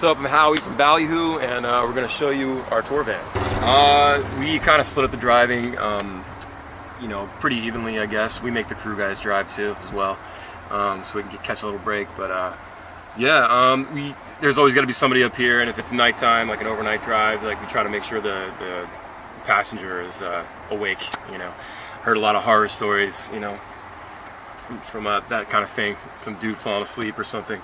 What's up? I'm Howie from Ballyhoo, and we're going to show you our tour van. We kind of split up the driving, you know, pretty evenly, I guess. We make the crew guys drive too, as well, so we can catch a little break. But yeah, there's always got to be somebody up here, and if it's nighttime, like an overnight drive, like we try to make sure the passenger is awake. You know, heard a lot of horror stories, you know, from that kind of thing, some dude falling asleep or something.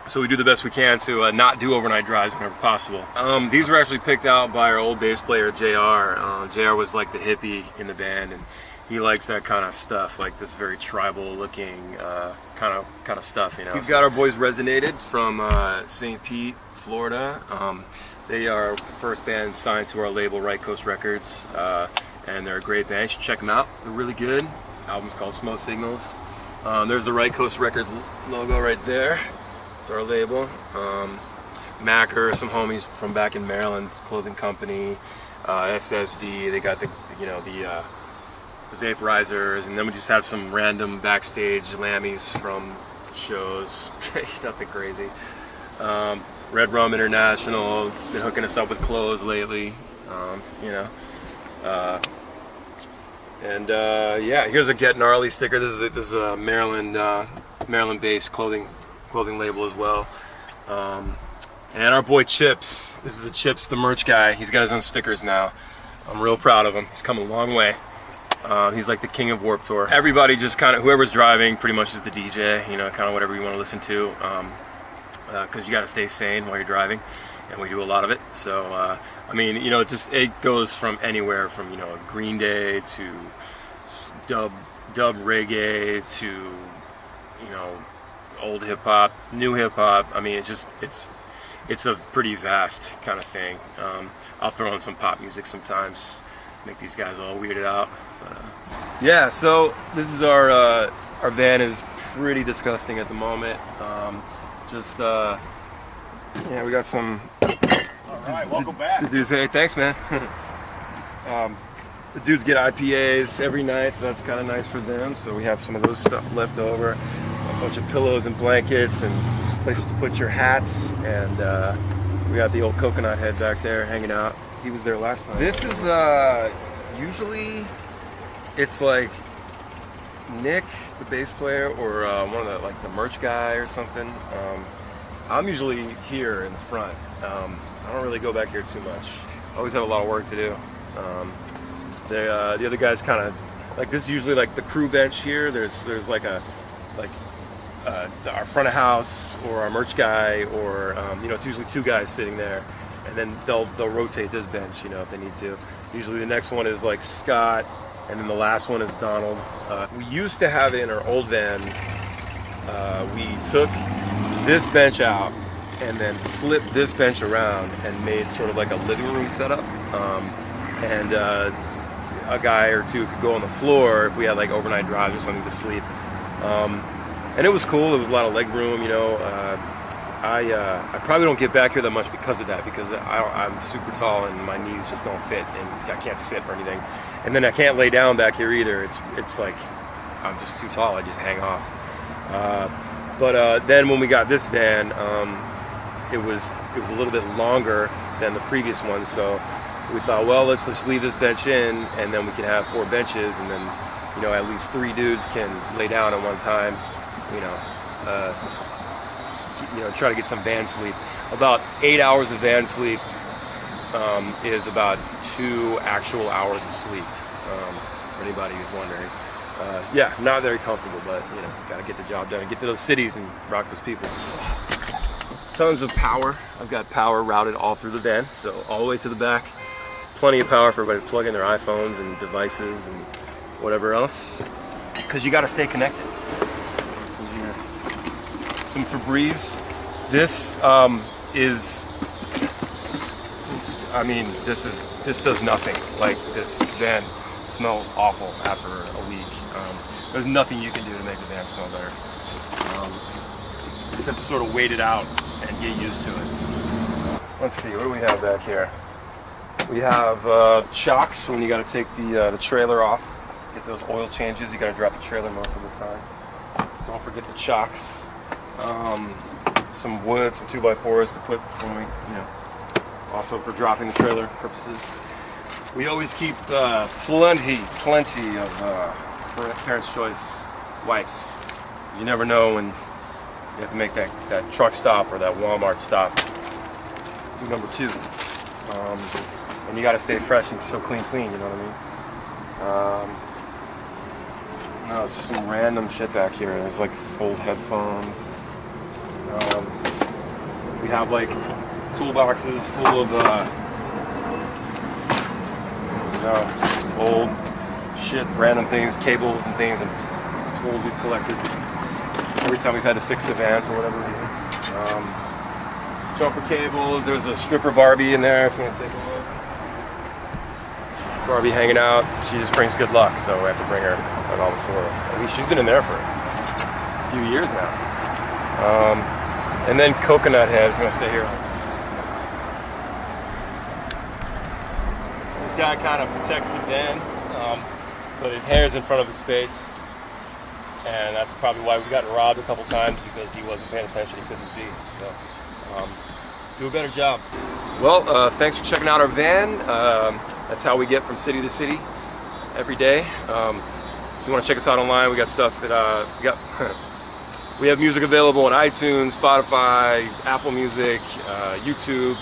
So we do the best we can to not do overnight drives whenever possible. These were actually picked out by our old bass player, JR. JR was like the hippie in the band, and he likes that kind of stuff, like this very tribal looking kind of stuff, you know. We've got our boys Resonated from St. Pete, Florida. They are the first band signed to our label, Right Coast Records, and they're a great band. You should check them out. They're really good. The album's called Smoke Signals. There's the Right Coast Records logo right there. It's our label. Macker, some homies from back in Maryland, clothing company. SSV, they got the vaporizers, and then we just have some random backstage lammies from shows. Nothing crazy. Red Rum International, been hooking us up with clothes lately. You know. Yeah, here's a Get Gnarly sticker. This is a Maryland-based clothing label as well. And our boy Chips, this is the Chips, the merch guy. He's got his own stickers now. I'm real proud of him. He's come a long way. He's like the king of Warped Tour. Everybody just kind of, whoever's driving pretty much is the DJ, you know, kind of whatever you want to listen to, because you got to stay sane while you're driving, and we do a lot of it. So, I mean, you know, it goes from anywhere from, you know, Green Day to dub reggae to, you know, old hip hop, new hip hop. I mean, it's a pretty vast kind of thing. I'll throw in some pop music sometimes, make these guys all weirded out. Yeah, so this is our van is pretty disgusting at the moment. Yeah, we got some. All right, welcome back. The dudes, hey, thanks, man. The dudes get IPAs every night, so that's kind of nice for them. So we have some of those stuff left over, a bunch of pillows and blankets, and places to put your hats. And we got the old coconut head back there hanging out. He was there last time. This is usually it's like Nick, the bass player, or one of the merch guy or something. I'm usually here in the front. I don't really go back here too much. I always have a lot of work to do. The other guys kind of like, this is usually like the crew bench here. There's like our front of house or our merch guy, or you know, it's usually two guys sitting there, and then they'll rotate this bench, you know, if they need to. Usually the next one is like Scott, and then the last one is Donald. We used to have it in our old van. We took this bench out and then flipped this bench around and made sort of like a living room setup. And a guy or two could go on the floor if we had like overnight drives or something to sleep. And it was cool. There was a lot of leg room, you know. I probably don't get back here that much because of that, because I'm super tall and my knees just don't fit, and I can't sit or anything. And then I can't lay down back here either. It's like I'm just too tall. I just hang off. But then when we got this van, it was a little bit longer than the previous one, so we thought, well, let's just leave this bench in, and then we can have 4 benches, and then, you know, at least 3 dudes can lay down at one time. You know, try to get some van sleep. About 8 hours of van sleep is about 2 actual hours of sleep. For anybody who's wondering. Yeah, not very comfortable, but you know, gotta get the job done and get to those cities and rock those people. Tons of power. I've got power routed all through the van, so all the way to the back. Plenty of power for everybody to plug in their iPhones and devices and whatever else, because you got to stay connected. Some Febreze. This is, I mean, this does nothing. Like, this van smells awful after a week. There's nothing you can do to make the van smell better. You just have to sort of wait it out and get used to it. Let's see, what do we have back here? We have chocks when you got to take the trailer off. Get those oil changes. You got to drop the trailer most of the time. Don't forget the chocks. some wood, some 2x4s to put when we, you know, also for dropping the trailer purposes. We always keep plenty of Parents' Choice wipes. You never know when you have to make that truck stop or that Walmart stop. Do number 2. And you got to stay fresh and still clean, you know what I mean? No, it's some random shit back here. There's like old headphones. We have like toolboxes full of just old shit, random things, cables and things, and tools we've collected every time we've had to fix the van for whatever reason. Jumper cables. There's a stripper Barbie in there if you want to take a look. Barbie hanging out. She just brings good luck, so we have to bring her on all the tours. At least she's been in there for a few years now. And then Coconut Head, if you want to stay here. This guy kind of protects the van, but his hair's in front of his face, and that's probably why we got robbed a couple times, because he wasn't paying attention, he couldn't see. So, do a better job. Well, thanks for checking out our van. That's how we get from city to city every day. If you want to check us out online, we got stuff that we have music available on iTunes, Spotify, Apple Music, YouTube,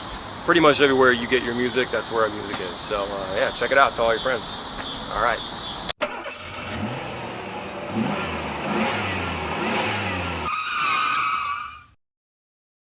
pretty much everywhere you get your music. That's where our music is. So yeah, check it out. Tell all your friends. All right.